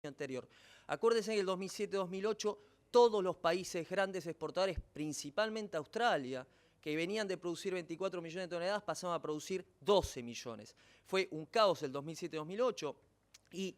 anterior. Acuérdense que en el 2007-2008 todos los países grandes exportadores, principalmente Australia, que venían de producir 24 millones de toneladas, pasaban a producir 12 millones. Fue un caos el 2007-2008 y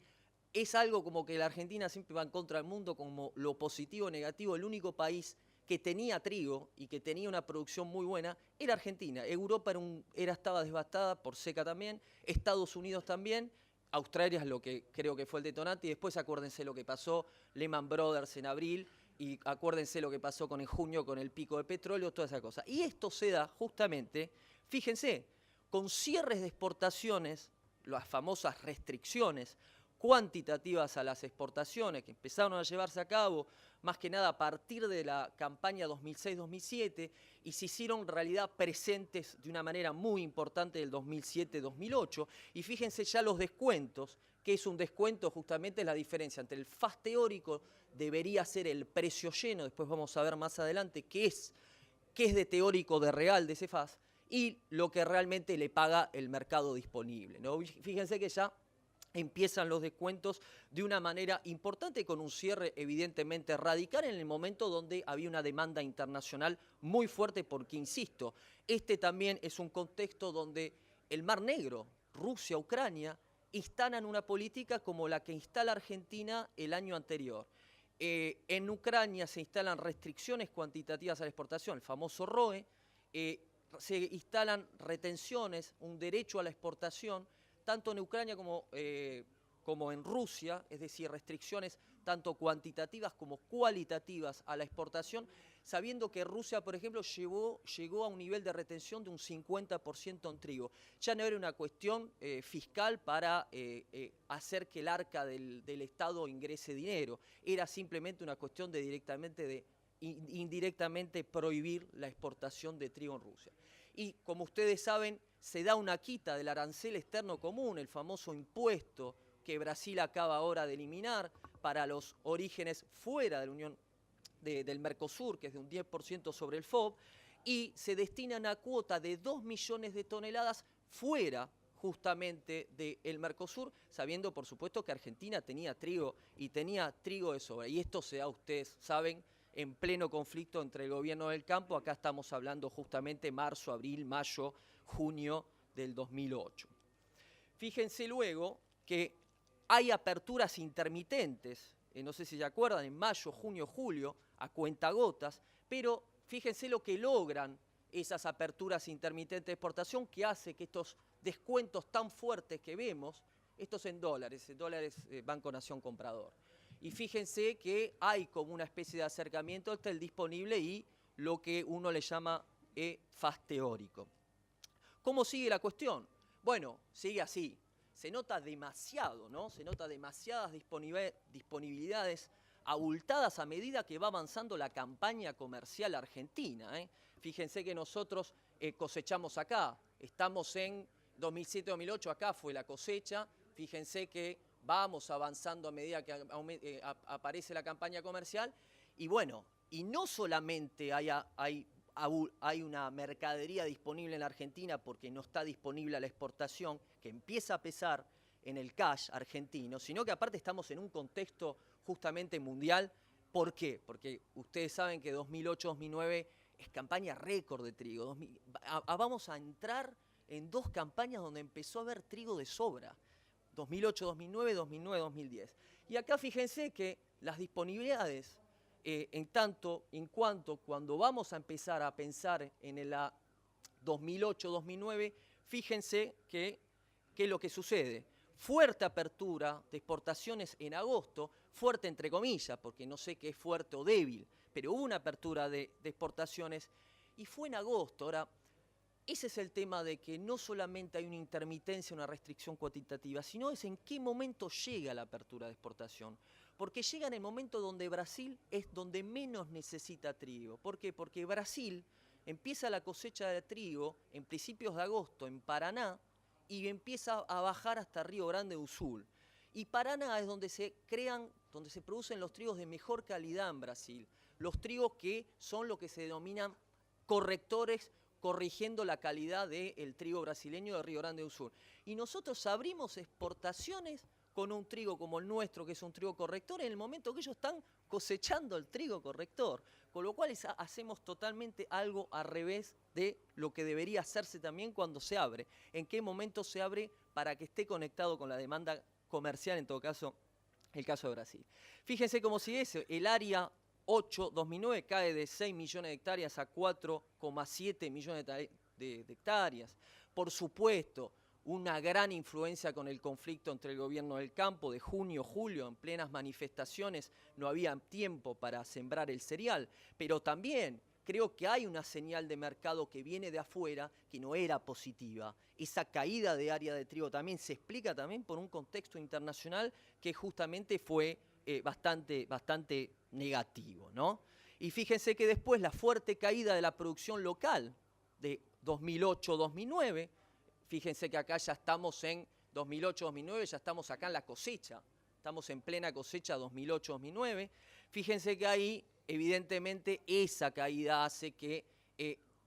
es algo como que la Argentina siempre va en contra del mundo como lo positivo o negativo. El único país que tenía trigo y que tenía una producción muy buena era Argentina. Europa estaba devastada por seca también, Estados Unidos también, Australia es lo que creo que fue el detonante, y después acuérdense lo que pasó, Lehman Brothers en abril, y acuérdense lo que pasó en junio con el pico de petróleo, toda esa cosa. Y esto se da justamente, fíjense, con cierres de exportaciones, las famosas restricciones cuantitativas a las exportaciones que empezaron a llevarse a cabo más que nada a partir de la campaña 2006-2007 y se hicieron en realidad presentes de una manera muy importante del 2007-2008. Y fíjense ya los descuentos, que es un descuento justamente la diferencia entre el FAS teórico, debería ser el precio lleno, después vamos a ver más adelante qué es de teórico, de real de ese FAS, y lo que realmente le paga el mercado disponible, ¿no? Fíjense que ya empiezan los descuentos de una manera importante con un cierre evidentemente radical en el momento donde había una demanda internacional muy fuerte porque, insisto, este también es un contexto donde el Mar Negro, Rusia, Ucrania, instalan una política como la que instala Argentina el año anterior. En Ucrania se instalan restricciones cuantitativas a la exportación, el famoso ROE, se instalan retenciones, un derecho a la exportación, tanto en Ucrania como en Rusia, es decir, restricciones tanto cuantitativas como cualitativas a la exportación, sabiendo que Rusia, por ejemplo, llegó a un nivel de retención de un 50% en trigo. Ya no era una cuestión fiscal para hacer que el arca del Estado ingrese dinero, era simplemente una cuestión de indirectamente prohibir la exportación de trigo en Rusia. Y como ustedes saben, se da una quita del arancel externo común, el famoso impuesto que Brasil acaba ahora de eliminar para los orígenes fuera de la Unión del Mercosur, que es de un 10% sobre el FOB, y se destina una cuota de 2 millones de toneladas fuera justamente del Mercosur, sabiendo por supuesto que Argentina tenía trigo y tenía trigo de sobra. Y esto se da, ustedes saben, en pleno conflicto entre el gobierno del campo. Acá estamos hablando justamente marzo, abril, mayo, junio del 2008. Fíjense luego que hay aperturas intermitentes, no sé si se acuerdan, en mayo, junio, julio, a cuentagotas, pero fíjense lo que logran esas aperturas intermitentes de exportación que hace que estos descuentos tan fuertes que vemos, estos en dólares Banco Nación Comprador. Y fíjense que hay como una especie de acercamiento entre el disponible y lo que uno le llama FAS teórico. ¿Cómo sigue la cuestión? Bueno, sigue así. Se nota demasiado, ¿no? Se nota demasiadas disponibilidades abultadas a medida que va avanzando la campaña comercial argentina, ¿eh? Fíjense que nosotros cosechamos acá. Estamos en 2007-2008, acá fue la cosecha. Fíjense que vamos avanzando a medida que aparece la campaña comercial. Y bueno, y no solamente hay una mercadería disponible en la Argentina porque no está disponible a la exportación, que empieza a pesar en el cash argentino, sino que aparte estamos en un contexto justamente mundial. ¿Por qué? Porque ustedes saben que 2008-2009 es campaña récord de trigo. Vamos a entrar en 2 campañas donde empezó a haber trigo de sobra. 2008-2009, 2009-2010. Y acá fíjense que las disponibilidades, en cuanto cuando vamos a empezar a pensar en el 2008-2009, fíjense qué es lo que sucede. Fuerte apertura de exportaciones en agosto, fuerte entre comillas, porque no sé qué es fuerte o débil, pero hubo una apertura de exportaciones y fue en agosto. Ahora, ese es el tema de que no solamente hay una intermitencia, una restricción cuantitativa, sino es en qué momento llega la apertura de exportación. Porque llega en el momento donde Brasil es donde menos necesita trigo. ¿Por qué? Porque Brasil empieza la cosecha de trigo en principios de agosto en Paraná y empieza a bajar hasta Río Grande do Sul. Y Paraná es donde se producen los trigos de mejor calidad en Brasil. Los trigos que son lo que se denominan correctores, corrigiendo la calidad del trigo brasileño de Río Grande do Sul. Y nosotros abrimos exportaciones con un trigo como el nuestro, que es un trigo corrector, en el momento que ellos están cosechando el trigo corrector. Con lo cual hacemos totalmente algo al revés de lo que debería hacerse también cuando se abre. ¿En qué momento se abre para que esté conectado con la demanda comercial, en todo caso, el caso de Brasil? Fíjense cómo sigue eso. El área 8 2009 cae de 6 millones de hectáreas a 4,7 millones de hectáreas. Por supuesto, una gran influencia con el conflicto entre el gobierno del campo de junio, julio, en plenas manifestaciones, no había tiempo para sembrar el cereal, pero también creo que hay una señal de mercado que viene de afuera que no era positiva. Esa caída de área de trigo también se explica también por un contexto internacional que justamente fue bastante negativo, ¿no? Y fíjense que después la fuerte caída de la producción local de 2008-2009, fíjense que acá ya estamos en 2008-2009, ya estamos acá en la cosecha, estamos en plena cosecha 2008-2009. Fíjense que ahí, evidentemente, esa caída hace que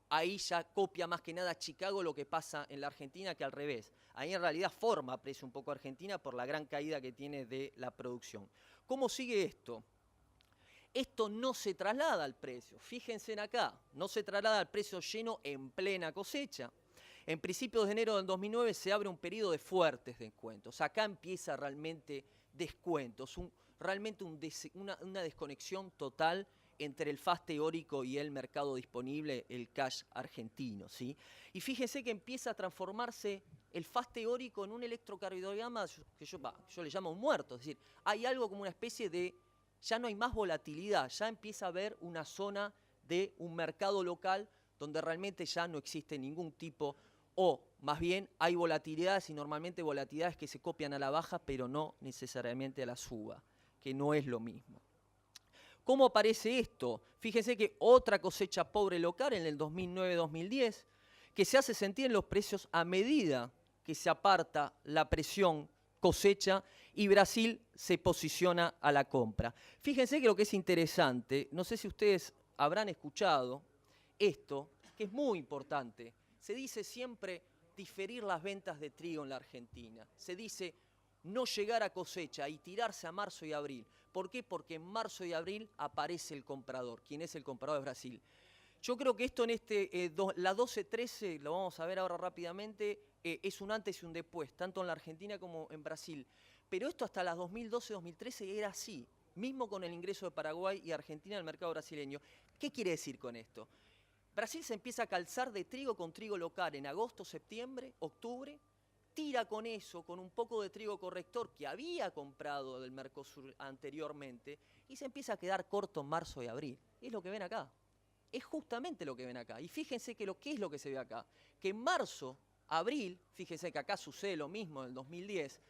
ahí ya copia más que nada Chicago lo que pasa en la Argentina que al revés. Ahí en realidad forma precio un poco Argentina por la gran caída que tiene de la producción. ¿Cómo sigue esto? Esto no se traslada al precio, fíjense en acá, no se traslada al precio lleno en plena cosecha. En principios de enero del 2009 se abre un periodo de fuertes descuentos. Acá empieza realmente descuentos, realmente una desconexión total entre el FAS teórico y el mercado disponible, el cash argentino, ¿sí? Y fíjense que empieza a transformarse el FAS teórico en un electrocardiograma que yo le llamo un muerto. Es decir, hay algo como una especie de, ya no hay más volatilidad, ya empieza a haber una zona de un mercado local donde realmente ya no existe ningún tipo, o más bien hay volatilidades y normalmente volatilidades que se copian a la baja, pero no necesariamente a la suba, que no es lo mismo. ¿Cómo aparece esto? Fíjense que otra cosecha pobre local en el 2009-2010, que se hace sentir en los precios a medida que se aparta la presión cosecha y Brasil se posiciona a la compra. Fíjense que lo que es interesante, no sé si ustedes habrán escuchado esto, que es muy importante. Se dice siempre diferir las ventas de trigo en la Argentina. Se dice no llegar a cosecha y tirarse a marzo y abril. ¿Por qué? Porque en marzo y abril aparece el comprador. ¿Quién es el comprador? Es Brasil. Yo creo que esto en la 12-13, lo vamos a ver ahora rápidamente, es un antes y un después, tanto en la Argentina como en Brasil. Pero esto hasta las 2012-2013 era así, mismo con el ingreso de Paraguay y Argentina al mercado brasileño. ¿Qué quiere decir con esto? Brasil se empieza a calzar de trigo con trigo local en agosto, septiembre, octubre, tira con eso, con un poco de trigo corrector que había comprado del Mercosur anteriormente, y se empieza a quedar corto en marzo y abril. Es lo que ven acá. Es justamente lo que ven acá. Y fíjense que ¿qué es lo que se ve acá? Que en marzo, abril, fíjense que acá sucede lo mismo en el 2010,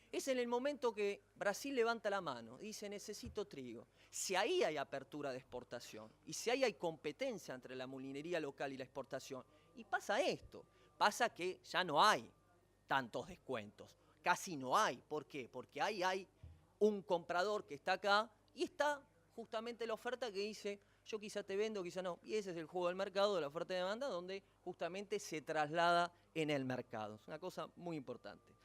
es en el momento que Brasil levanta la mano, dice necesito trigo. Si ahí hay apertura de exportación y si ahí hay competencia entre la molinería local y la exportación, y pasa esto, pasa que ya no hay tantos descuentos, casi no hay. ¿Por qué? Porque ahí hay un comprador que está acá y está justamente la oferta que dice yo quizá te vendo, quizá no. Y ese es el juego del mercado, de la oferta y demanda, donde justamente se traslada en el mercado. Es una cosa muy importante.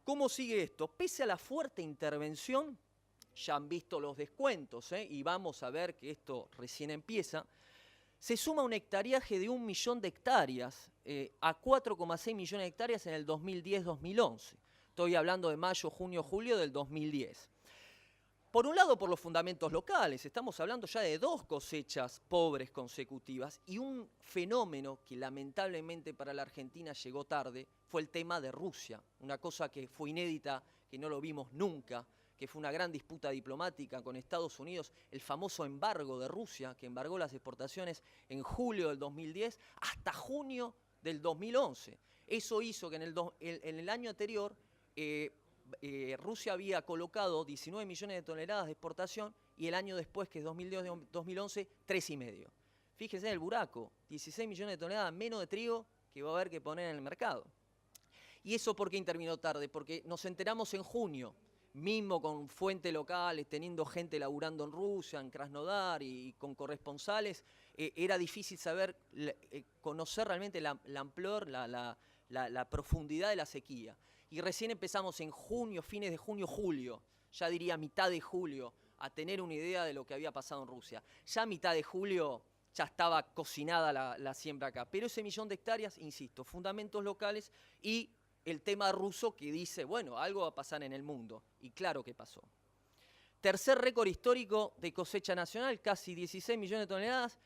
¿Cómo sigue esto? Pese a la fuerte intervención, ya han visto los descuentos, y vamos a ver que esto recién empieza, se suma un hectareaje de 1 millón de hectáreas a 4,6 millones de hectáreas en el 2010-2011. Estoy hablando de mayo, junio, julio del 2010. Por un lado, por los fundamentos locales, estamos hablando ya de 2 cosechas pobres consecutivas y un fenómeno que lamentablemente para la Argentina llegó tarde fue el tema de Rusia, una cosa que fue inédita, que no lo vimos nunca, que fue una gran disputa diplomática con Estados Unidos, el famoso embargo de Rusia, que embargó las exportaciones en julio del 2010 hasta junio del 2011. Eso hizo que en el año anterior Rusia había colocado 19 millones de toneladas de exportación y el año después, que es 2010-2011, 3,5. Fíjense en el buraco, 16 millones de toneladas menos de trigo que va a haber que poner en el mercado. ¿Y eso por qué intervino tarde? Porque nos enteramos en junio, mismo con fuentes locales, teniendo gente laburando en Rusia, en Krasnodar y con corresponsales, era difícil saber, conocer realmente la amplor, la profundidad de la sequía. y recién empezamos en junio, fines de junio, julio, ya diría mitad de julio, a tener una idea de lo que había pasado en Rusia. Ya a mitad de julio ya estaba cocinada la siembra acá. Pero ese 1.000.000 de hectáreas, insisto, fundamentos locales y el tema ruso que dice, bueno, algo va a pasar en el mundo. Y claro que pasó. Tercer récord histórico de cosecha nacional, casi 16 millones de toneladas,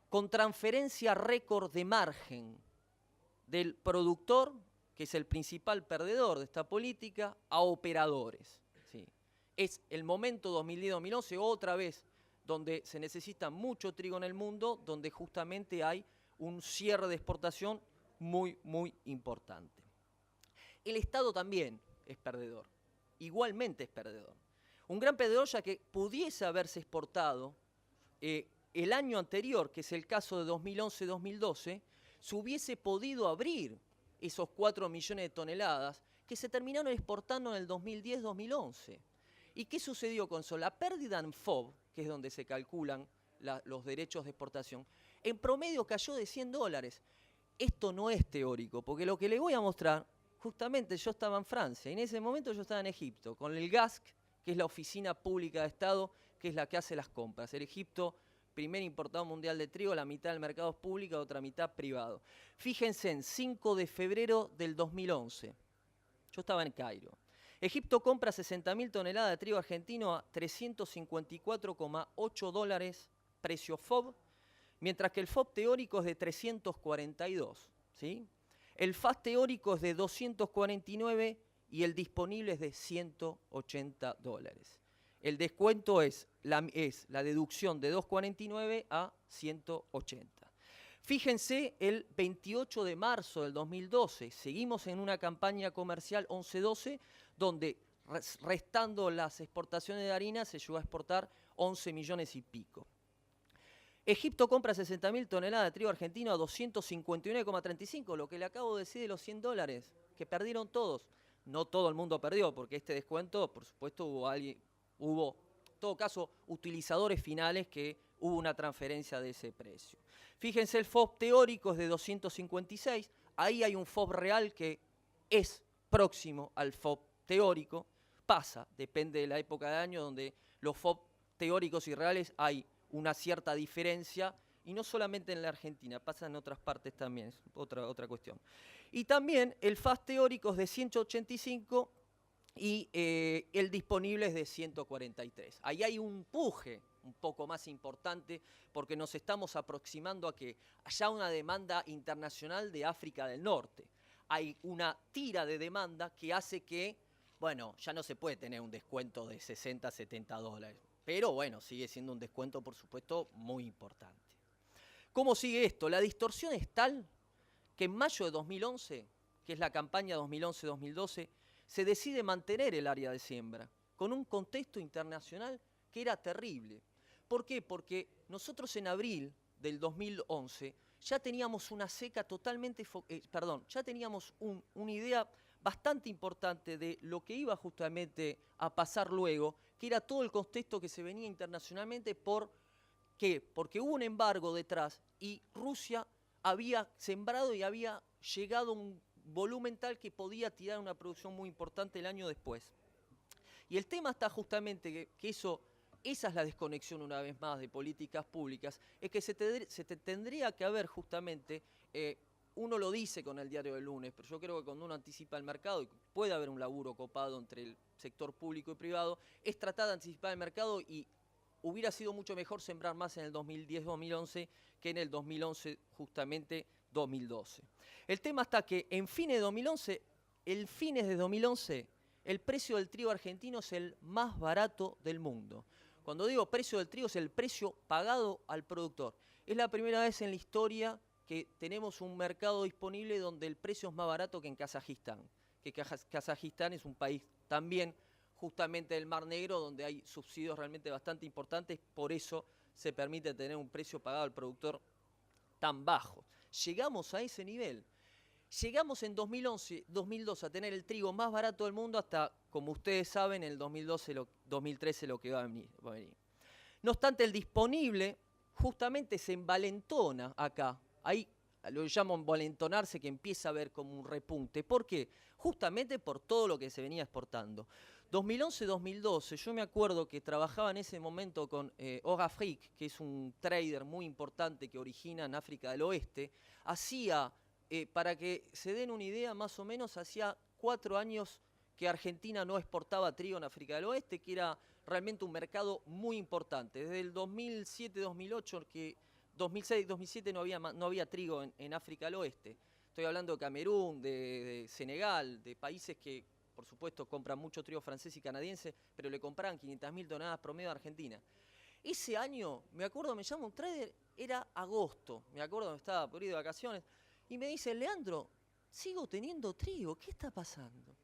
con transferencia récord de margen del productor, que es el principal perdedor de esta política, a operadores. ¿Sí? Es el momento 2010-2011, otra vez, donde se necesita mucho trigo en el mundo, donde justamente hay un cierre de exportación muy, muy importante. El Estado también es perdedor, igualmente es perdedor. Un gran perdedor ya que pudiese haberse exportado el año anterior, que es el caso de 2011-2012, se hubiese podido abrir esos 4 millones de toneladas que se terminaron exportando en el 2010-2011. ¿Y qué sucedió con eso? La pérdida en FOB, que es donde se calculan los derechos de exportación, en promedio cayó de $100. Esto no es teórico, porque lo que les voy a mostrar, justamente yo estaba en Francia, y en ese momento yo estaba en Egipto, con el GASC, que es la Oficina Pública de Estado, que es la que hace las compras. El Egipto, primer importador mundial de trigo, la mitad del mercado es pública, otra mitad privado. Fíjense, en 5 de febrero del 2011, yo estaba en Cairo. Egipto compra 60.000 toneladas de trigo argentino a $354,8 precio FOB, mientras que el FOB teórico es de 342, ¿sí? El FAS teórico es de 249 y el disponible es de $180. El descuento es la deducción de 249 a 180. Fíjense, el 28 de marzo del 2012, seguimos en una campaña comercial 11-12, donde restando las exportaciones de harina se llegó a exportar 11 millones y pico. Egipto compra 60.000 toneladas de trigo argentino a 259,35, lo que le acabo de decir de los $100, que perdieron todos. No todo el mundo perdió, porque este descuento, por supuesto, hubo, en todo caso, utilizadores finales que hubo una transferencia de ese precio. Fíjense, el FOB teórico es de 256, ahí hay un FOB real que es próximo al FOB teórico, pasa, depende de la época de año, donde los FOB teóricos y reales hay una cierta diferencia, y no solamente en la Argentina, pasa en otras partes también, es otra cuestión. Y también el FAS teórico es de 185 y el disponible es de 143. Ahí hay un empuje un poco más importante porque nos estamos aproximando a que haya una demanda internacional de África del Norte. Hay una tira de demanda que hace que, bueno, ya no se puede tener un descuento de 60, $70. Pero bueno, sigue siendo un descuento, por supuesto, muy importante. ¿Cómo sigue esto? La distorsión es tal que en mayo de 2011, que es la campaña 2011-2012, se decide mantener el área de siembra, con un contexto internacional que era terrible. ¿Por qué? Porque nosotros en abril del 2011 ya teníamos una seca totalmente, ya teníamos una idea bastante importante de lo que iba justamente a pasar luego, que era todo el contexto que se venía internacionalmente. ¿Por qué? Porque hubo un embargo detrás y Rusia había sembrado y había llegado a un volumen tal que podía tirar una producción muy importante el año después. Y el tema está justamente que esa es la desconexión una vez más de políticas públicas, es que se tendría que haber justamente, uno lo dice con el diario del lunes, pero yo creo que cuando uno anticipa el mercado, y puede haber un laburo copado entre el sector público y privado, es tratar de anticipar el mercado, y hubiera sido mucho mejor sembrar más en el 2010-2011 que en el 2011 justamente 2012. El tema está que en fines de 2011, el precio del trigo argentino es el más barato del mundo. Cuando digo precio del trigo, es el precio pagado al productor. Es la primera vez en la historia que tenemos un mercado disponible donde el precio es más barato que en Kazajistán. Que Kazajistán es un país también justamente del Mar Negro, donde hay subsidios realmente bastante importantes, por eso se permite tener un precio pagado al productor tan bajo. Llegamos a ese nivel. Llegamos en 2012 a tener el trigo más barato del mundo hasta, como ustedes saben, en el 2013 lo que va a venir. No obstante, el disponible justamente se envalentona acá. Hay lo llamo envalentonarse, que empieza a ver como un repunte. ¿Por qué? Justamente por todo lo que se venía exportando. 2011-2012, yo me acuerdo que trabajaba en ese momento con Orafrique, que es un trader muy importante que origina en África del Oeste. Hacía, para que se den una idea, más o menos hacía 4 años que Argentina no exportaba trigo en África del Oeste, que era realmente un mercado muy importante. Desde el 2007-2008, que 2006-2007 no había trigo en África del Oeste. Estoy hablando de Camerún, de Senegal, de países que, por supuesto, compran mucho trigo francés y canadiense, pero le compraban 500.000 toneladas promedio a Argentina. Ese año, me acuerdo, me llama un trader, era agosto, me acuerdo, estaba por ir de vacaciones, y me dice, Leandro, sigo teniendo trigo, ¿qué está pasando?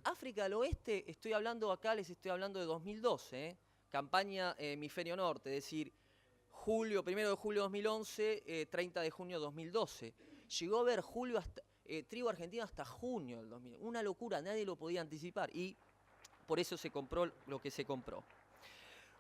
África del Oeste, estoy hablando acá, les estoy hablando de 2012, campaña hemisferio norte, es decir, 1 de julio 2011, 30 de junio 2012. Llegó a ver trigo argentino hasta junio del 2000. Una locura, nadie lo podía anticipar y por eso se compró lo que se compró.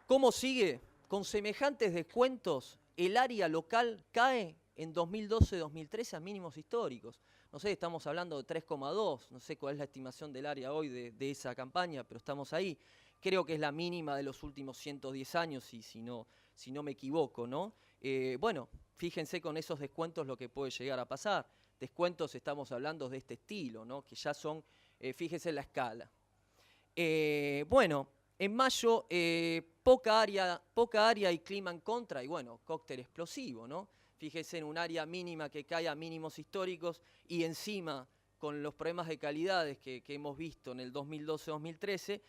¿Cómo sigue? Con semejantes descuentos, el área local cae en 2012-2013 a mínimos históricos. No sé, estamos hablando de 3,2, no sé cuál es la estimación del área hoy de esa campaña, pero estamos ahí. Creo que es la mínima de los últimos 110 años, y si no me equivoco, ¿no? Bueno, fíjense con esos descuentos lo que puede llegar a pasar. Descuentos estamos hablando de este estilo, ¿no? Que ya son, fíjense en la escala. Bueno, en mayo, poca área y clima en contra, y bueno, cóctel explosivo, ¿no? Fíjense en un área mínima que cae a mínimos históricos y encima con los problemas de calidades que hemos visto en el 2012-2013.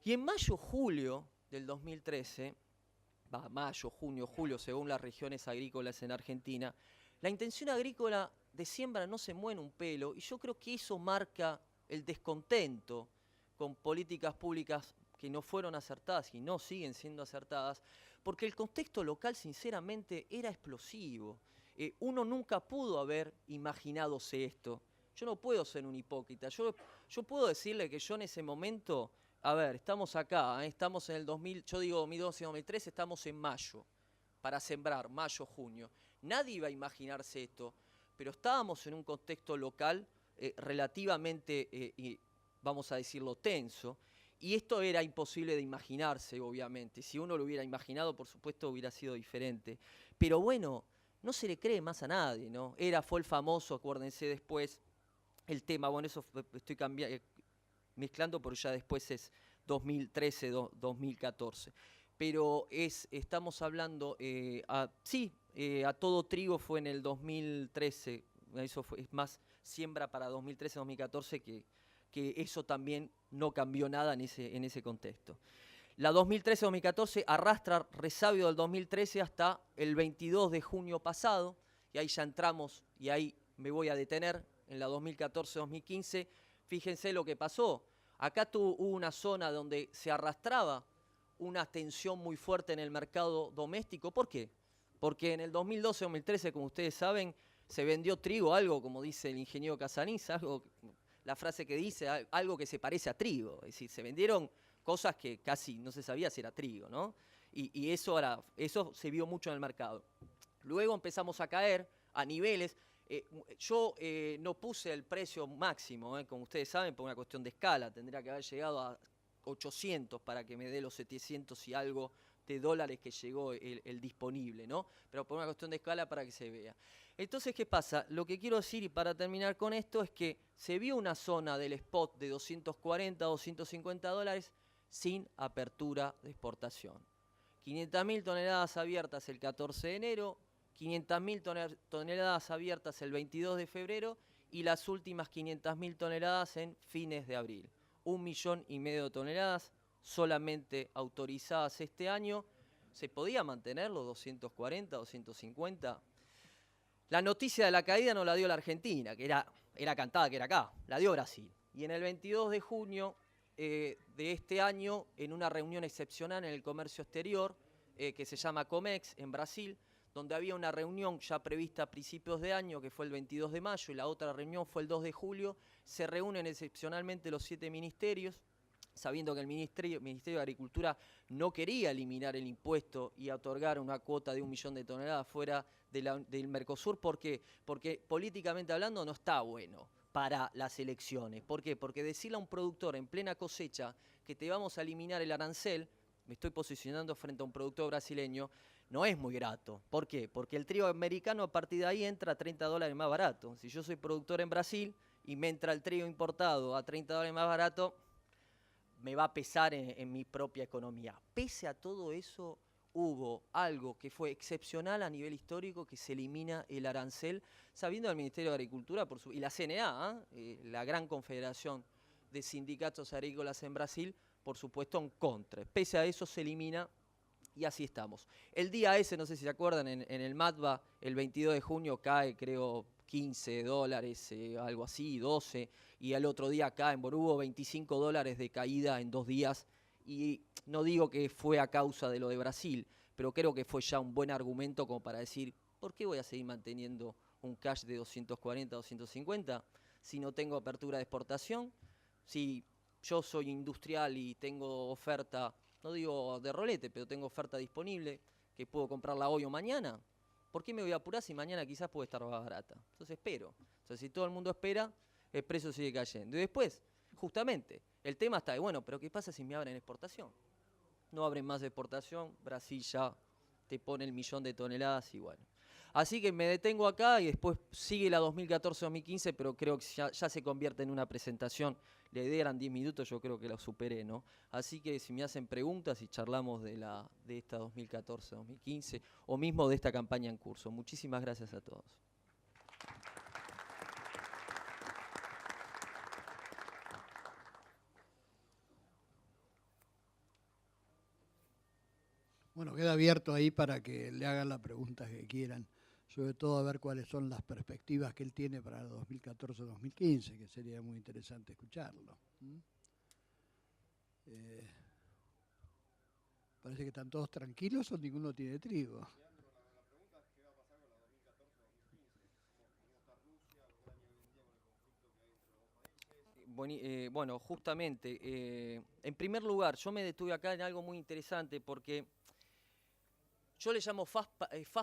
Y en mayo-julio del 2013, mayo, junio, julio, según las regiones agrícolas en Argentina, la intención agrícola de siembra no se mueve un pelo, y yo creo que eso marca el descontento con políticas públicas que no fueron acertadas y no siguen siendo acertadas, porque el contexto local sinceramente era explosivo. Uno nunca pudo haber imaginadose esto. Yo no puedo ser un hipócrita. Yo puedo decirle que yo en ese momento, a ver, estamos acá, estamos en el 2000, yo digo 2012-2013, estamos en mayo, para sembrar, mayo, junio. Nadie iba a imaginarse esto, pero estábamos en un contexto local relativamente, vamos a decirlo, tenso, y esto era imposible de imaginarse, obviamente. Si uno lo hubiera imaginado, por supuesto, hubiera sido diferente. Pero bueno, no se le cree más a nadie, ¿no? Fue el famoso, acuérdense después, el tema, bueno, eso estoy mezclando porque ya después es 2013-2014. Pero estamos hablando, a todo trigo fue en el 2013, eso es más siembra para 2013-2014 que eso también no cambió nada en ese contexto. La 2013-2014 arrastra resabio del 2013 hasta el 22 de junio pasado, y ahí ya entramos, y ahí me voy a detener, en la 2014-2015, fíjense lo que pasó. Acá hubo una zona donde se arrastraba una tensión muy fuerte en el mercado doméstico. ¿Por qué? Porque en el 2012-2013, como ustedes saben, se vendió trigo, algo, como dice el ingeniero Casanís, la frase que dice, algo que se parece a trigo. Es decir, se vendieron cosas que casi no se sabía si era trigo, ¿no? Y eso se vio mucho en el mercado. Luego empezamos a caer a niveles. Yo no puse el precio máximo, como ustedes saben, por una cuestión de escala. Tendría que haber llegado a 800 para que me dé los 700 y algo de dólares que llegó el disponible, ¿no? Pero por una cuestión de escala para que se vea. Entonces, ¿qué pasa? Lo que quiero decir, y para terminar con esto, es que se vio una zona del spot de 240, 250 dólares sin apertura de exportación. 500.000 toneladas abiertas el 14 de enero, 500.000 toneladas abiertas el 22 de febrero y las últimas 500.000 toneladas en fines de abril. 1,5 millones de toneladas solamente autorizadas este año. ¿Se podía mantener los 240, 250? La noticia de la caída no la dio la Argentina, que era cantada, que era acá, la dio Brasil. Y en el 22 de junio de este año, en una reunión excepcional en el comercio exterior, que se llama COMEX, en Brasil, donde había una reunión ya prevista a principios de año, que fue el 22 de mayo, y la otra reunión fue el 2 de julio, se reúnen excepcionalmente los 7 ministerios, sabiendo que el Ministerio de Agricultura no quería eliminar el impuesto y otorgar una cuota de 1 millón de toneladas fuera del Mercosur. ¿Por qué? Porque políticamente hablando no está bueno para las elecciones. ¿Por qué? Porque decirle a un productor en plena cosecha que te vamos a eliminar el arancel, me estoy posicionando frente a un productor brasileño, no es muy grato. ¿Por qué? Porque el trigo americano a partir de ahí entra a $30 más barato. Si yo soy productor en Brasil y me entra el trigo importado a $30 más barato, me va a pesar en mi propia economía. Pese a todo eso, hubo algo que fue excepcional a nivel histórico, que se elimina el arancel, sabiendo el Ministerio de Agricultura y la CNA, la gran confederación de sindicatos agrícolas en Brasil, por supuesto en contra. Pese a eso se elimina y así estamos. El día ese, no sé si se acuerdan, en el MATBA, el 22 de junio cae, creo, $15, algo así, 12, y al otro día acá en Borubo $25 de caída en 2 días, y no digo que fue a causa de lo de Brasil, pero creo que fue ya un buen argumento como para decir, ¿por qué voy a seguir manteniendo un cash de 240, 250 si no tengo apertura de exportación? Si yo soy industrial y tengo oferta, no digo de rolete, pero tengo oferta disponible, que puedo comprarla hoy o mañana, ¿por qué me voy a apurar si mañana quizás puede estar más barata? Entonces espero. Entonces si todo el mundo espera, el precio sigue cayendo. Y después, justamente, el tema está de, bueno, pero ¿qué pasa si me abren exportación? No abren más exportación, Brasil ya te pone el 1.000.000 de toneladas y bueno. Así que me detengo acá y después sigue la 2014-2015, pero creo que ya se convierte en una presentación. La idea eran 10 minutos, yo creo que la superé, ¿no? Así que si me hacen preguntas y charlamos de esta 2014-2015 o mismo de esta campaña en curso. Muchísimas gracias a todos. Bueno, queda abierto ahí para que le hagan las preguntas que quieran, sobre todo a ver cuáles son las perspectivas que él tiene para el 2014-2015, que sería muy interesante escucharlo. Parece que están todos tranquilos o ninguno tiene trigo. Bueno, justamente, en primer lugar, yo me detuve acá en algo muy interesante porque yo le llamo faz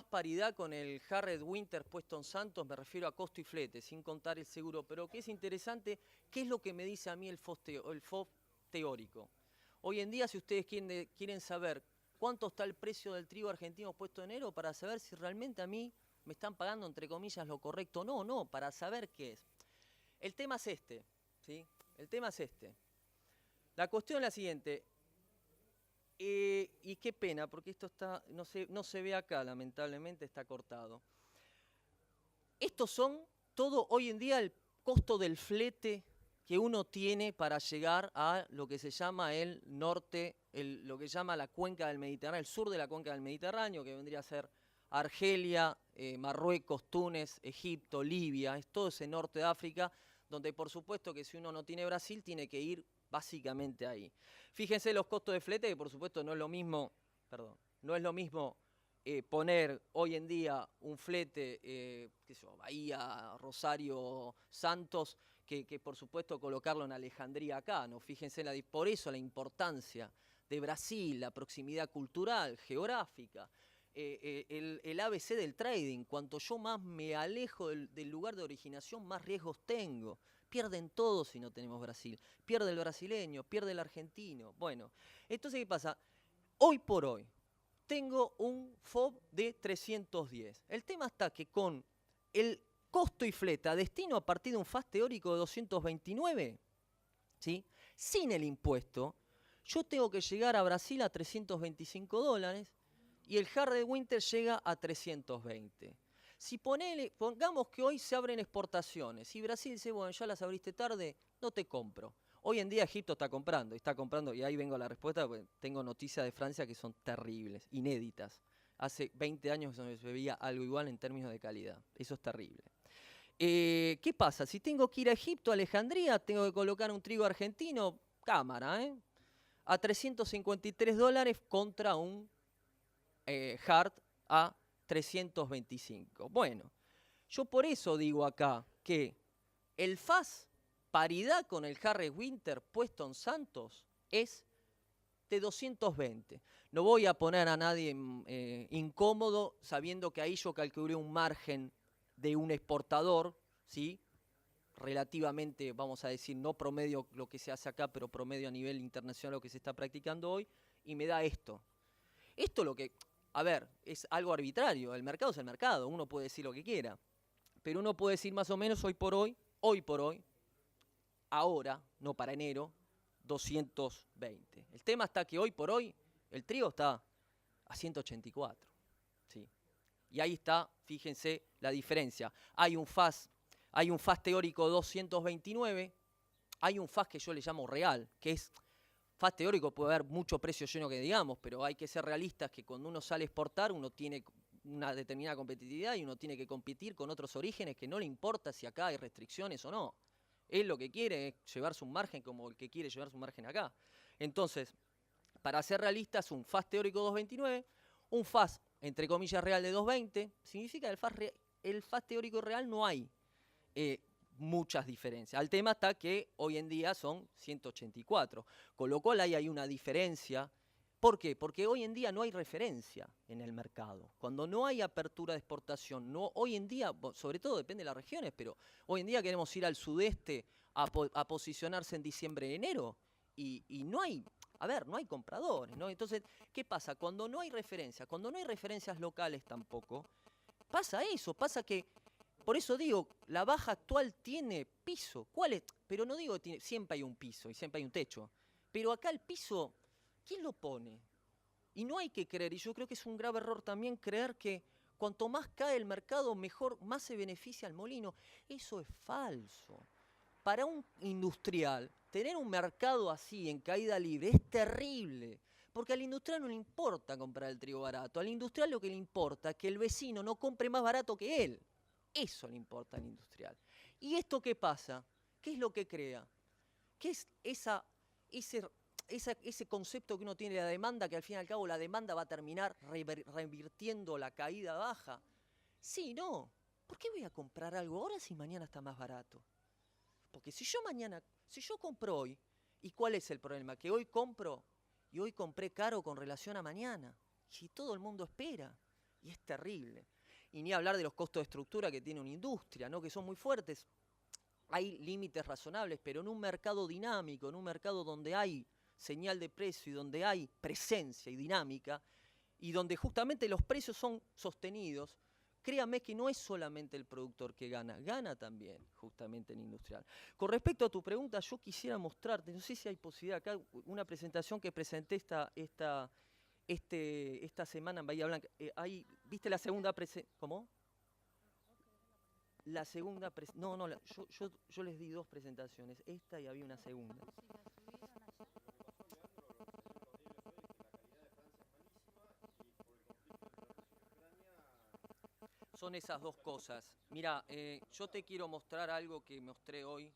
paridad con el Harriet Winter puesto en Santos, me refiero a costo y flete, sin contar el seguro, pero que es interesante, ¿qué es lo que me dice a mí el FOB teórico? Hoy en día, si ustedes quieren saber cuánto está el precio del trigo argentino puesto en enero, para saber si realmente a mí me están pagando, entre comillas, lo correcto o no, para saber qué es. El tema es este, ¿sí? El tema es este. La cuestión es la siguiente. Y qué pena, porque esto no se ve acá, lamentablemente está cortado. Estos son todo hoy en día el costo del flete que uno tiene para llegar a lo que se llama el norte, lo que se llama la cuenca del Mediterráneo, el sur de la cuenca del Mediterráneo, que vendría a ser Argelia, Marruecos, Túnez, Egipto, Libia, es todo ese norte de África, donde por supuesto que si uno no tiene Brasil, tiene que ir básicamente ahí. Fíjense los costos de flete, que por supuesto no es lo mismo, poner hoy en día un flete, qué sé yo, Bahía, Rosario, Santos, que por supuesto colocarlo en Alejandría acá, ¿no? Fíjense, por eso la importancia de Brasil, la proximidad cultural, geográfica, el ABC del trading. Cuanto yo más me alejo del lugar de originación, más riesgos tengo. Pierden todos si no tenemos Brasil. Pierde el brasileño, pierde el argentino. Bueno, entonces, ¿qué pasa? Hoy por hoy, tengo un FOB de 310. El tema está que con el costo y flete a destino a partir de un FAS teórico de 229, ¿sí? Sin el impuesto, yo tengo que llegar a Brasil a $325 y el Harriet Winter llega a 320. Si pongamos que hoy se abren exportaciones y Brasil dice, bueno, ya las abriste tarde, no te compro. Hoy en día Egipto está comprando, y ahí vengo a la respuesta, porque tengo noticias de Francia que son terribles, inéditas. Hace 20 años no se veía algo igual en términos de calidad. Eso es terrible. ¿Qué pasa? Si tengo que ir a Egipto, a Alejandría, tengo que colocar un trigo argentino, cámara, a $353 contra un Hard a 325. Bueno, yo por eso digo acá que el FAS paridad con el Harriet Winter puesto en Santos es de 220. No voy a poner a nadie incómodo sabiendo que ahí yo calculé un margen de un exportador, ¿sí? Relativamente, vamos a decir, no promedio lo que se hace acá, pero promedio a nivel internacional lo que se está practicando hoy, y me da esto. Esto lo que, a ver, es algo arbitrario, el mercado es el mercado, uno puede decir lo que quiera, pero uno puede decir más o menos hoy por hoy, ahora, no para enero, 220. El tema está que hoy por hoy el trigo está a 184, ¿sí? Y ahí está, fíjense la diferencia. Hay un FAS teórico 229, hay un FAS que yo le llamo real, que es FAS teórico, puede haber mucho precio lleno que digamos, pero hay que ser realistas que cuando uno sale a exportar, uno tiene una determinada competitividad y uno tiene que competir con otros orígenes que no le importa si acá hay restricciones o no. Él lo que quiere es llevarse un margen como el que quiere llevarse un margen acá. Entonces, para ser realistas, un FAS teórico 229, un FAS, entre comillas, real de 220, significa que el FAS teórico real no hay muchas diferencias. El tema está que hoy en día son 184, con lo cual ahí hay una diferencia. ¿Por qué? Porque hoy en día no hay referencia en el mercado. Cuando no hay apertura de exportación, hoy en día, sobre todo depende de las regiones, pero hoy en día queremos ir al sudeste a posicionarse en diciembre, enero, y no hay, no hay compradores, ¿no? Entonces, ¿qué pasa? Cuando no hay referencia, cuando no hay referencias locales tampoco, pasa eso, pasa que, por eso digo, la baja actual tiene piso. ¿Cuál es? Pero no digo que siempre hay un piso y siempre hay un techo, pero acá el piso, ¿quién lo pone? Y no hay que creer, y yo creo que es un grave error también creer que cuanto más cae el mercado, mejor, más se beneficia el molino. Eso es falso. Para un industrial, tener un mercado así en caída libre es terrible, porque al industrial no le importa comprar el trigo barato, al industrial lo que le importa es que el vecino no compre más barato que él. Eso le importa al industrial. ¿Y esto qué pasa? ¿Qué es lo que crea? ¿Qué es ese concepto que uno tiene de la demanda, que al fin y al cabo la demanda va a terminar revirtiendo la caída baja? Sí, no. ¿Por qué voy a comprar algo ahora si mañana está más barato? Porque si yo compro hoy, ¿y cuál es el problema? Que hoy compro y hoy compré caro con relación a mañana. Y todo el mundo espera. Y es terrible. Y ni hablar de los costos de estructura que tiene una industria, ¿no? Que son muy fuertes. Hay límites razonables, pero en un mercado dinámico, en un mercado donde hay señal de precio y donde hay presencia y dinámica, y donde justamente los precios son sostenidos, créame que no es solamente el productor que gana, gana también justamente el industrial. Con respecto a tu pregunta, yo quisiera mostrarte, no sé si hay posibilidad acá, una presentación que presenté esta semana en Bahía Blanca. ¿Viste la segunda presentación? ¿Cómo? La segunda presentación. No, yo les di dos presentaciones, esta y había una segunda. Son esas dos cosas. Mira, yo te quiero mostrar algo que mostré hoy,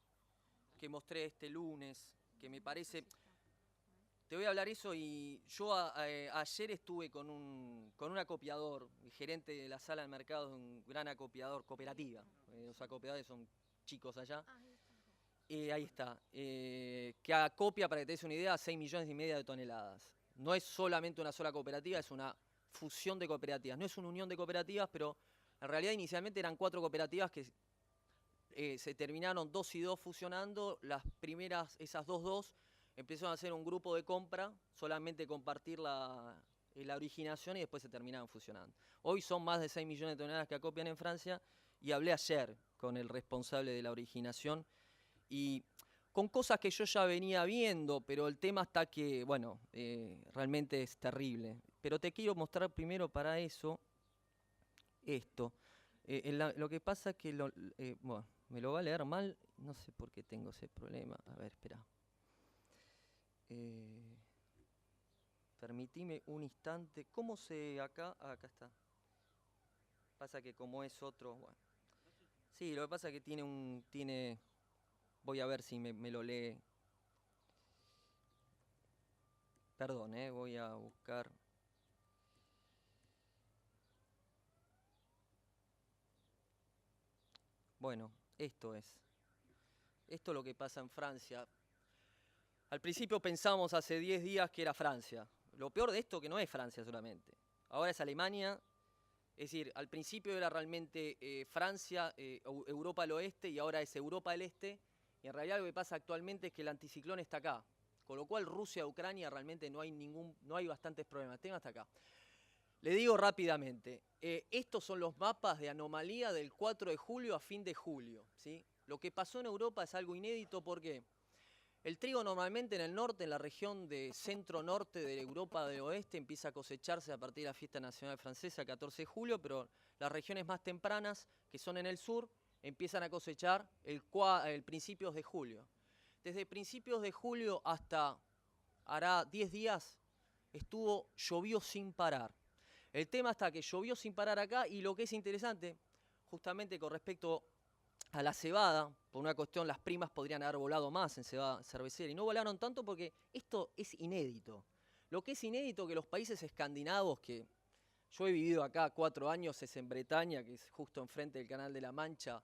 que mostré este lunes, que me parece... Te voy a hablar eso y yo ayer estuve con un acopiador, el gerente de la sala de mercado de un gran acopiador, cooperativa. Los acopiadores son chicos allá. Ahí está. Que acopia, para que te des una idea, 6,5 millones de toneladas. No es solamente una sola cooperativa, es una fusión de cooperativas. No es una unión de cooperativas, pero en realidad inicialmente eran 4 cooperativas que se terminaron 2 y 2 fusionando. Las primeras, esas dos, empezaron a hacer un grupo de compra, solamente compartir la originación y después se terminaron fusionando. Hoy son más de 6 millones de toneladas que acopian en Francia y hablé ayer con el responsable de la originación y con cosas que yo ya venía viendo, pero el tema está que, bueno, realmente es terrible. Pero te quiero mostrar primero para eso esto. Lo que pasa es que, bueno, me lo va a leer mal, no sé por qué tengo ese problema. A ver, espera. Permitime un instante. ¿Cómo se acá? Ah, acá está. Pasa que como es otro, bueno. Sí, lo que pasa es que tiene. Voy a ver si me lo lee. Perdón, voy a buscar. Bueno, esto es lo que pasa en Francia. Al principio pensamos hace 10 días que era Francia. Lo peor de esto que no es Francia solamente. Ahora es Alemania. Es decir, al principio era realmente Francia, Europa del Oeste, y ahora es Europa del Este. Y en realidad lo que pasa actualmente es que el anticiclón está acá. Con lo cual Rusia, Ucrania realmente no hay bastantes problemas. El tema está acá. Le digo rápidamente, estos son los mapas de anomalía del 4 de julio a fin de julio, ¿sí? Lo que pasó en Europa es algo inédito porque el trigo normalmente en el norte, en la región de centro-norte de Europa del Oeste, empieza a cosecharse a partir de la fiesta nacional francesa, el 14 de julio, pero las regiones más tempranas, que son en el sur, empiezan a cosechar el principios de julio. Desde principios de julio hasta hará 10 días llovió sin parar. El tema está que llovió sin parar acá y lo que es interesante, justamente con respecto a la cebada, por una cuestión las primas podrían haber volado más en cebada cervecera y no volaron tanto porque esto es inédito. Lo que es inédito que los países escandinavos, que yo he vivido acá 4 años, es en Bretaña, que es justo enfrente del Canal de la Mancha,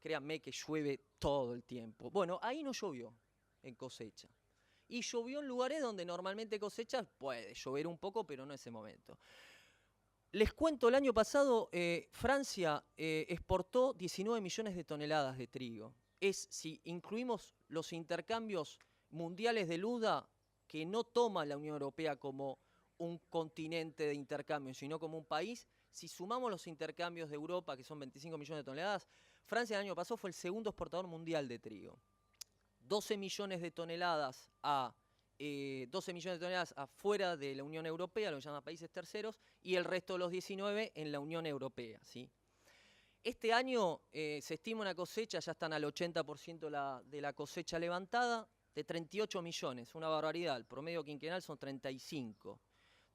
créanme que llueve todo el tiempo. Bueno, ahí no llovió en cosecha. Y llovió en lugares donde normalmente cosecha puede llover un poco, pero no en ese momento. Les cuento, el año pasado Francia exportó 19 millones de toneladas de trigo. Si incluimos los intercambios mundiales de Luda, que no toma la Unión Europea como un continente de intercambio, sino como un país, si sumamos los intercambios de Europa, que son 25 millones de toneladas, Francia el año pasado fue el segundo exportador mundial de trigo. 12 millones de toneladas afuera de la Unión Europea, lo que llaman países terceros, y el resto de los 19 en la Unión Europea, ¿sí? Este año se estima una cosecha, ya están al 80% de la cosecha levantada, de 38 millones, una barbaridad, el promedio quinquenal son 35.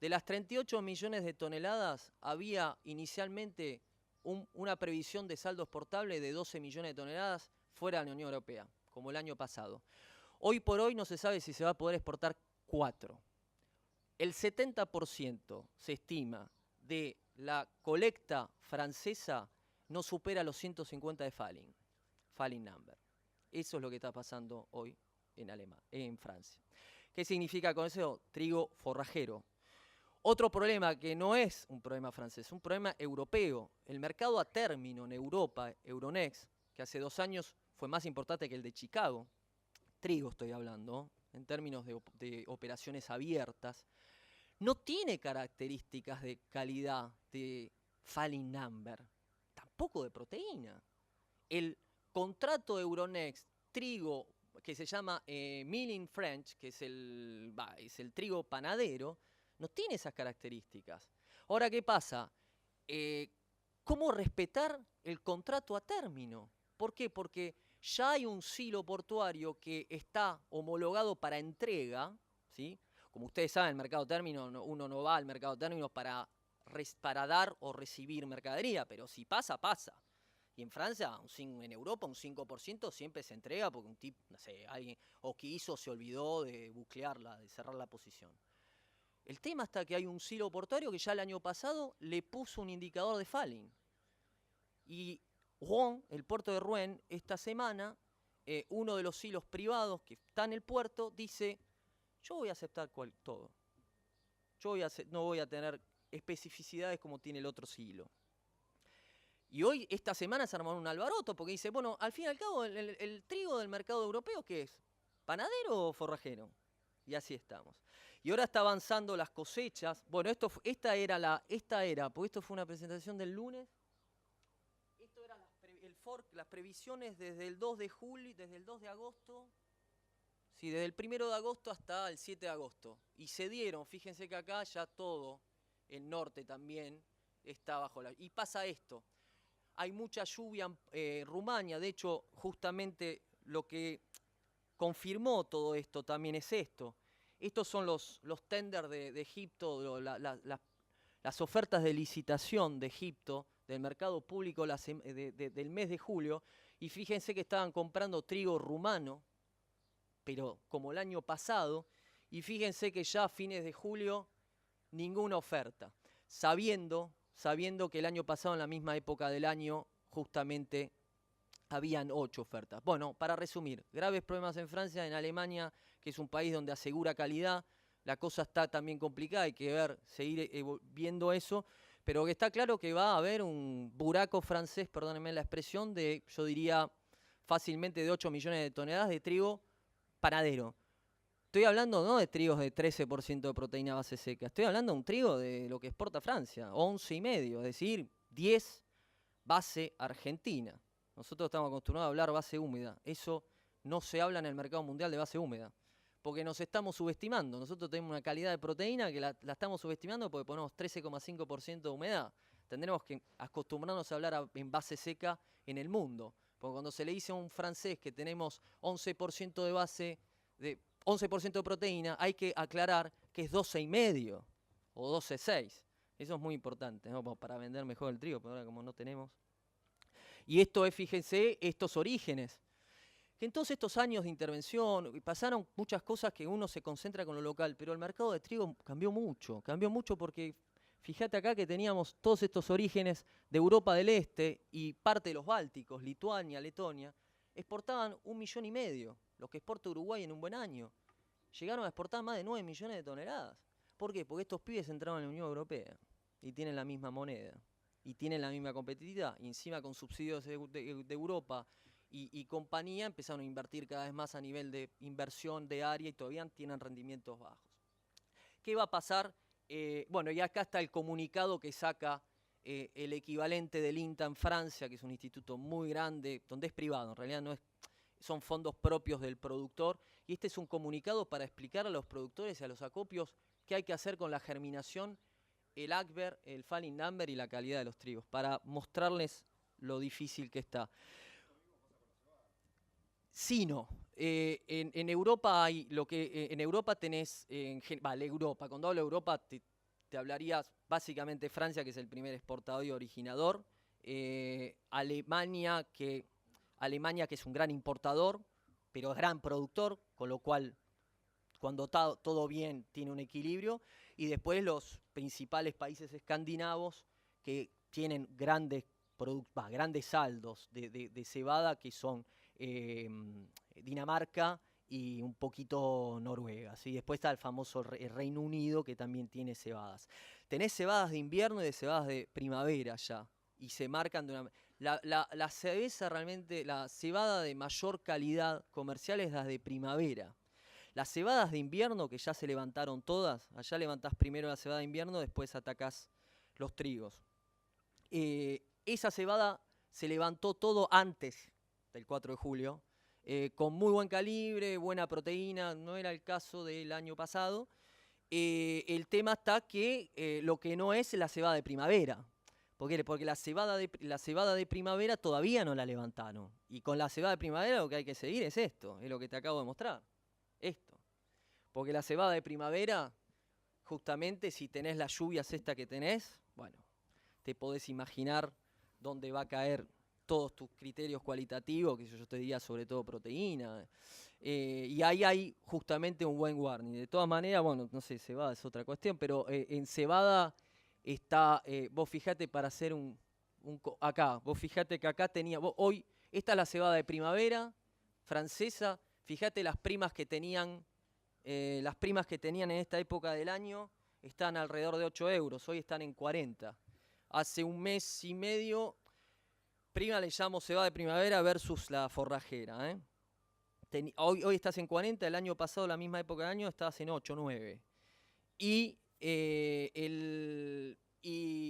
De las 38 millones de toneladas, había inicialmente una previsión de saldo exportable de 12 millones de toneladas fuera de la Unión Europea, como el año pasado. Hoy por hoy no se sabe si se va a poder exportar 4. El 70% se estima de la colecta francesa no supera los 150 de Falling number. Eso es lo que está pasando hoy en Francia. ¿Qué significa con eso? Trigo forrajero. Otro problema que no es un problema francés, es un problema europeo. El mercado a término en Europa, Euronext, que hace 2 años fue más importante que el de Chicago, trigo estoy hablando, en términos de operaciones abiertas, no tiene características de calidad de falling number, tampoco de proteína. El contrato de Euronext, trigo, que se llama milling French, que es el trigo panadero, no tiene esas características. Ahora, ¿qué pasa? ¿Cómo respetar el contrato a término? ¿Por qué? Porque ya hay un silo portuario que está homologado para entrega, ¿sí? Como ustedes saben, el mercado término, uno no va al mercado término para dar o recibir mercadería, pero si pasa, pasa. Y en Francia, en Europa, un 5% siempre se entrega porque un tipo, no sé, alguien o quiso, se olvidó de buclearla, de cerrar la posición. El tema está que hay un silo portuario que ya el año pasado le puso un indicador de falling. Y Rouen, el puerto de Rouen, esta semana, uno de los silos privados que está en el puerto dice, yo voy a aceptar todo. No voy a tener especificidades como tiene el otro silo. Y hoy, esta semana, se armó un alboroto porque dice, bueno, al fin y al cabo, el trigo del mercado europeo, ¿qué es? ¿Panadero o forrajero? Y así estamos. Y ahora está avanzando las cosechas. Bueno, esta era, porque esto fue una presentación del lunes. Esto era las previsiones desde el 2 de julio, desde el 2 de agosto. Sí, desde el 1 de agosto hasta el 7 de agosto. Y se dieron, fíjense que acá ya todo, el norte también, está bajo la... Y pasa esto, hay mucha lluvia en Rumania, de hecho, justamente lo que confirmó todo esto también es esto. Estos son los tenders de Egipto, las ofertas de licitación de Egipto, del mercado público del mes de julio, y fíjense que estaban comprando trigo rumano, pero como el año pasado, y fíjense que ya a fines de julio ninguna oferta, sabiendo que el año pasado en la misma época del año justamente habían 8 ofertas. Bueno, para resumir, graves problemas en Francia, en Alemania que es un país donde asegura calidad. La cosa está también complicada, hay que ver, seguir viendo eso, pero que está claro que va a haber un buraco francés, perdónenme la expresión, de, yo diría, fácilmente de 8 millones de toneladas de trigo panadero. Estoy hablando no de trigos de 13% de proteína base seca, estoy hablando de un trigo de lo que exporta Francia, 11,5, es decir, 10 base argentina. Nosotros estamos acostumbrados a hablar base húmeda, eso no se habla en el mercado mundial de base húmeda, porque nos estamos subestimando. Nosotros tenemos una calidad de proteína que la estamos subestimando porque ponemos 13,5% de humedad. Tendremos que acostumbrarnos a hablar en base seca en el mundo, porque cuando se le dice a un francés que tenemos 11% de base de 11% de proteína, hay que aclarar que es 12,5 o 12,6. Eso es muy importante, ¿no? Para vender mejor el trigo, pero ahora como no tenemos. Y esto es, fíjense, estos orígenes. Que en todos estos años de intervención pasaron muchas cosas que uno se concentra con lo local, pero el mercado de trigo cambió mucho porque fíjate acá que teníamos todos estos orígenes de Europa del Este y parte de los Bálticos, Lituania, Letonia, exportaban 1,5 millones, lo que exporta Uruguay en un buen año. Llegaron a exportar más de 9 millones de toneladas. ¿Por qué? Porque estos pibes entraron en la Unión Europea y tienen la misma moneda y tienen la misma competitividad, y encima con subsidios de Europa y compañía empezaron a invertir cada vez más a nivel de inversión de área y todavía tienen rendimientos bajos. ¿Qué va a pasar? Bueno, y acá está el comunicado que saca el equivalente del INTA en Francia, que es un instituto muy grande, donde es privado, en realidad no es, son fondos propios del productor, y este es un comunicado para explicar a los productores y a los acopios qué hay que hacer con la germinación, el ACBER, el falling number y la calidad de los trigos, para mostrarles lo difícil que está. Sí, no. En Europa hay lo que en Europa tenés, Europa, cuando hablo de Europa te hablarías básicamente Francia, que es el primer exportador y originador, Alemania que es un gran importador, pero gran productor, con lo cual cuando está todo bien tiene un equilibrio, y después los principales países escandinavos que tienen grandes saldos de cebada, que son Dinamarca y un poquito Noruega, ¿sí? Después está el famoso Reino Unido, que también tiene cebadas. Tenés cebadas de invierno y de cebadas de primavera ya, y se marcan de una... La cerveza realmente, la cebada de mayor calidad comercial es la de primavera. Las cebadas de invierno, que ya se levantaron todas, allá levantás primero la cebada de invierno, después atacás los trigos. Esa cebada se levantó todo antes del 4 de julio, con muy buen calibre, buena proteína, no era el caso del año pasado. El tema está que lo que no es la cebada de primavera. Porque la cebada de primavera todavía no la levantaron. Y con la cebada de primavera lo que hay que seguir es esto, es lo que te acabo de mostrar. Esto. Porque la cebada de primavera, justamente si tenés las lluvias esta que tenés, bueno, te podés imaginar dónde va a caer todos tus criterios cualitativos, que yo te diría sobre todo proteína. Y ahí hay justamente un buen warning. De todas maneras, bueno, no sé, cebada es otra cuestión, pero en cebada está, vos fijate para hacer acá, vos fijate que acá tenía, hoy, esta es la cebada de primavera francesa, fíjate las primas que tenían en esta época del año, están alrededor de 8 euros, hoy están en 40. Hace un mes y medio, prima le llamo cebada de primavera versus la forrajera. Hoy estás en 40, el año pasado, la misma época del año, estabas en 8, 9. Y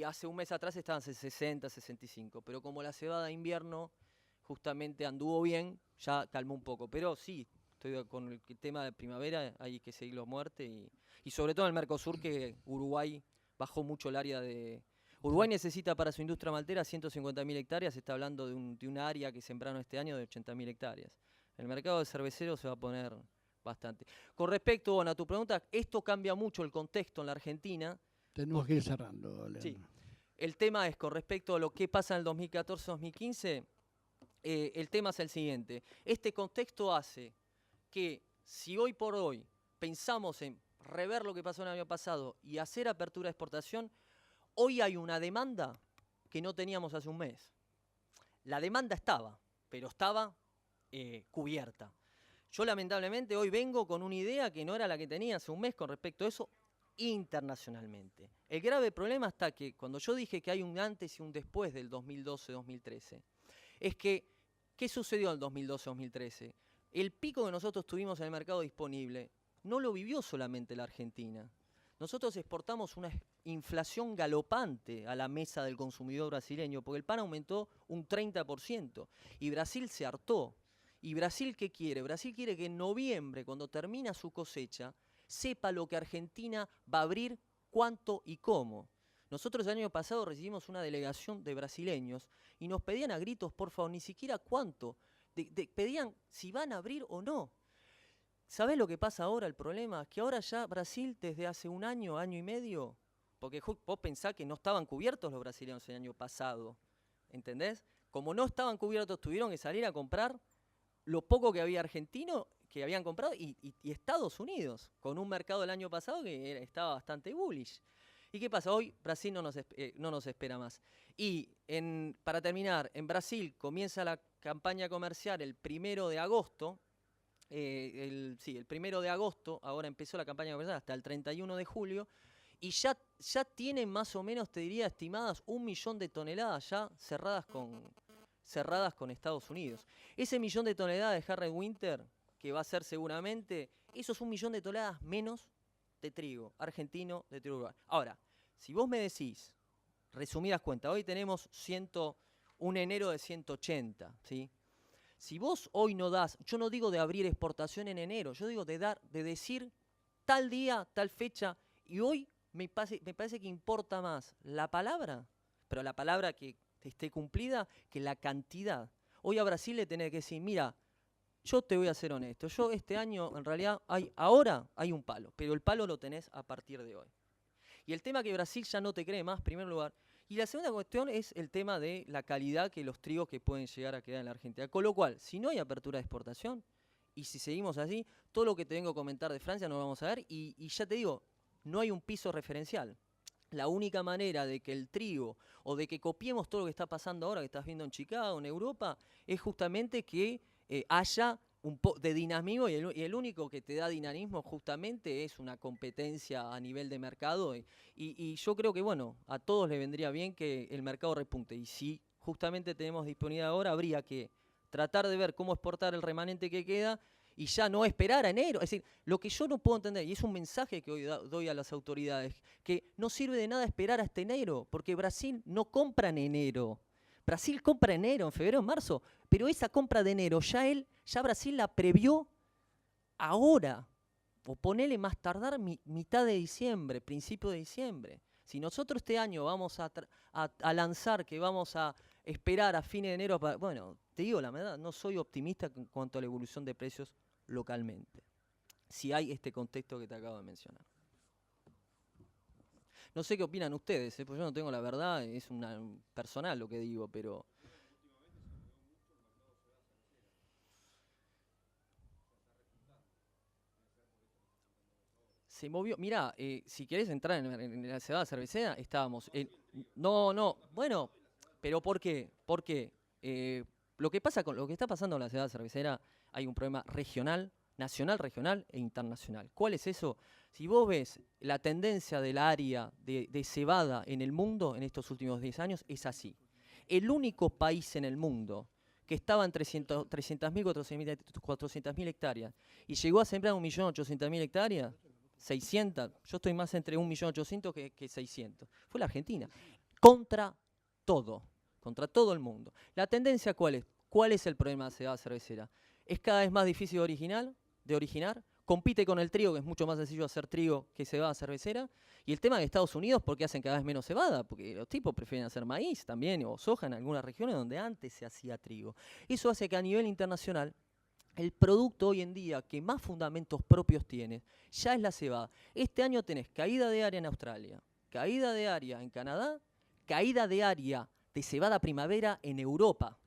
hace un mes atrás estaban en 60, 65. Pero como la cebada de invierno justamente anduvo bien, ya calmó un poco. Pero sí, estoy con el tema de primavera, hay que seguirlo a muerte. Y sobre todo en el Mercosur, que Uruguay bajó mucho el área de... Uruguay necesita para su industria maltera 150.000 hectáreas, se está hablando de un área que sembraron este año de 80.000 hectáreas. El mercado de cerveceros se va a poner bastante. Con respecto, a tu pregunta, esto cambia mucho el contexto en la Argentina. Tenemos que ir cerrando, Leandro. Sí. El tema es, con respecto a lo que pasa en el 2014-2015, el tema es el siguiente. Este contexto hace que si hoy por hoy pensamos en rever lo que pasó el año pasado y hacer apertura de exportación, hoy hay una demanda que no teníamos hace un mes. La demanda estaba, pero estaba cubierta. Yo lamentablemente hoy vengo con una idea que no era la que tenía hace un mes con respecto a eso internacionalmente. El grave problema está que cuando yo dije que hay un antes y un después del 2012-2013, es que, ¿qué sucedió en el 2012-2013? El pico que nosotros tuvimos en el mercado disponible no lo vivió solamente la Argentina. Nosotros exportamos una inflación galopante a la mesa del consumidor brasileño, porque el pan aumentó un 30%, y Brasil se hartó. ¿Y Brasil qué quiere? Brasil quiere que en noviembre, cuando termina su cosecha, sepa lo que Argentina va a abrir, cuánto y cómo. Nosotros el año pasado recibimos una delegación de brasileños y nos pedían a gritos, por favor, ni siquiera cuánto, pedían si van a abrir o no. ¿Sabés lo que pasa ahora? El problema es que ahora ya Brasil, desde hace un año, año y medio, porque vos pensás que no estaban cubiertos los brasileños el año pasado, ¿entendés? Como no estaban cubiertos, tuvieron que salir a comprar lo poco que había argentino, que habían comprado, y Estados Unidos, con un mercado del año pasado que estaba bastante bullish. ¿Y qué pasa? Hoy Brasil no nos espera más. Y para terminar, en Brasil comienza la campaña comercial el 1 de agosto, el 1 de agosto, ahora empezó la campaña comercial hasta el 31 de julio, y ya tienen más o menos, te diría, estimadas 1 millón de toneladas ya cerradas con Estados Unidos. Ese 1 millón de toneladas de Harry Winter, que va a ser seguramente, eso es 1 millón de toneladas menos de trigo argentino, de trigo uruguayo. Ahora, si vos me decís, resumidas cuentas, hoy tenemos un enero de 180, ¿sí? Si vos hoy no das, yo no digo de abrir exportación en enero, yo digo de decir tal día, tal fecha, y hoy me parece que importa más la palabra, pero la palabra que esté cumplida, que la cantidad. Hoy a Brasil le tenés que decir, mira, yo te voy a ser honesto, yo este año en realidad ahora hay un palo, pero el palo lo tenés a partir de hoy. Y el tema que Brasil ya no te cree más, en primer lugar. Y la segunda cuestión es el tema de la calidad que los trigos que pueden llegar a quedar en la Argentina. Con lo cual, si no hay apertura de exportación, y si seguimos así, todo lo que te vengo a comentar de Francia no lo vamos a ver, y ya te digo, no hay un piso referencial. La única manera de que el trigo, o de que copiemos todo lo que está pasando ahora, que estás viendo en Chicago, en Europa, es justamente que haya un poco de dinamismo, y el único que te da dinamismo justamente es una competencia a nivel de mercado, y yo creo que, bueno, a todos les vendría bien que el mercado repunte, y si justamente tenemos disponibilidad ahora, habría que tratar de ver cómo exportar el remanente que queda, y ya no esperar a enero. Es decir, lo que yo no puedo entender, y es un mensaje que hoy doy a las autoridades, que no sirve de nada esperar hasta enero, porque Brasil no compra en enero. Brasil compra en enero, en febrero, en marzo, pero esa compra de enero ya Brasil la previó ahora, o ponele más tardar mitad de diciembre, principio de diciembre. Si nosotros este año vamos a lanzar que vamos a esperar a fines de enero, bueno, te digo la verdad, no soy optimista en cuanto a la evolución de precios localmente, si hay este contexto que te acabo de mencionar. No sé qué opinan ustedes, porque yo no tengo la verdad, es personal lo que digo, pero... Se movió, mirá, si querés entrar en la cebada cervecera, estábamos... no, bueno, pero ¿por qué? Porque lo que está pasando con la cebada cervecera, hay un problema regional, nacional, regional e internacional. ¿Cuál es eso? Si vos ves la tendencia del área de cebada en el mundo en estos últimos 10 años, es así. El único país en el mundo que estaba en 300.000, 400.000 hectáreas y llegó a sembrar 1.800.000 hectáreas, 600, yo estoy más entre 1.800.000 que 600. Fue la Argentina. Contra todo el mundo. ¿La tendencia cuál es? ¿Cuál es el problema de la cebada cervecera? Es cada vez más difícil de originar, compite con el trigo, que es mucho más sencillo hacer trigo que cebada cervecera, y el tema de Estados Unidos, porque hacen cada vez menos cebada, porque los tipos prefieren hacer maíz también, o soja en algunas regiones donde antes se hacía trigo. Eso hace que a nivel internacional, el producto hoy en día que más fundamentos propios tiene, ya es la cebada. Este año tenés caída de área en Australia, caída de área en Canadá, caída de área de cebada primavera en Europa,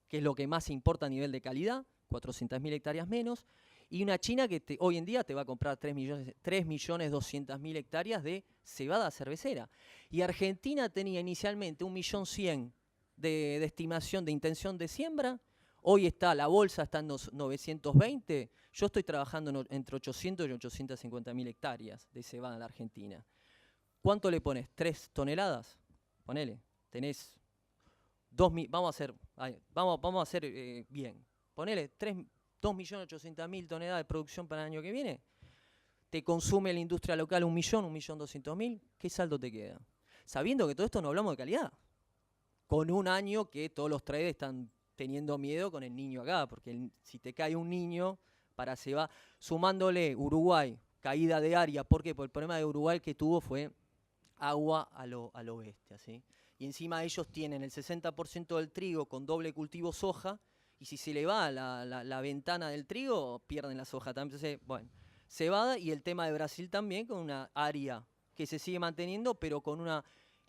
que es lo que más importa a nivel de calidad, 400.000 hectáreas menos, y una China que hoy en día te va a comprar 3.200.000 hectáreas de cebada cervecera. Y Argentina tenía inicialmente 1.100.000 de estimación de intención de siembra, Hoy está, la bolsa está en 920, yo estoy trabajando entre 800 y 850.000 hectáreas de cebada en la Argentina. ¿Cuánto le pones? ¿3 toneladas? Ponele, tenés 2.000, vamos a hacer bien. Ponele 2.800.000 toneladas de producción para el año que viene. Te consume la industria local 1.200.000, ¿qué saldo te queda? Sabiendo que todo esto no hablamos de calidad. Con un año que todos los traders están teniendo miedo con el niño acá, porque si te cae un niño para cebada, sumándole Uruguay, caída de área, ¿por qué? Porque el problema de Uruguay que tuvo fue agua al oeste, ¿sí? Y encima ellos tienen el 60% del trigo con doble cultivo soja, y si se le va la ventana del trigo, pierden la soja también. Entonces, bueno, cebada, y el tema de Brasil también, con una área que se sigue manteniendo, pero con una...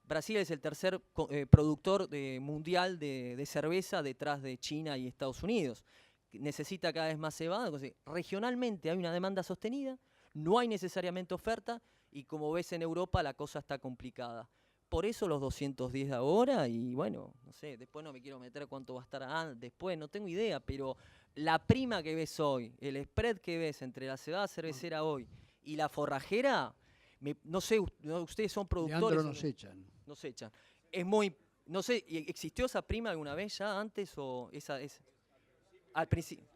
Brasil es el tercer productor mundial de cerveza detrás de China y Estados Unidos. Necesita cada vez más cebada. Entonces, regionalmente hay una demanda sostenida, no hay necesariamente oferta, y como ves en Europa la cosa está complicada. Por eso los 210 de ahora, y bueno, no sé, después no me quiero meter cuánto va a estar después, no tengo idea, pero la prima que ves hoy, el spread que ves entre la cebada cervecera hoy y la forrajera, no sé, ustedes son productores. Leandro, nos echan. Es muy, no sé, ¿existió esa prima alguna vez ya antes o esa es al principio?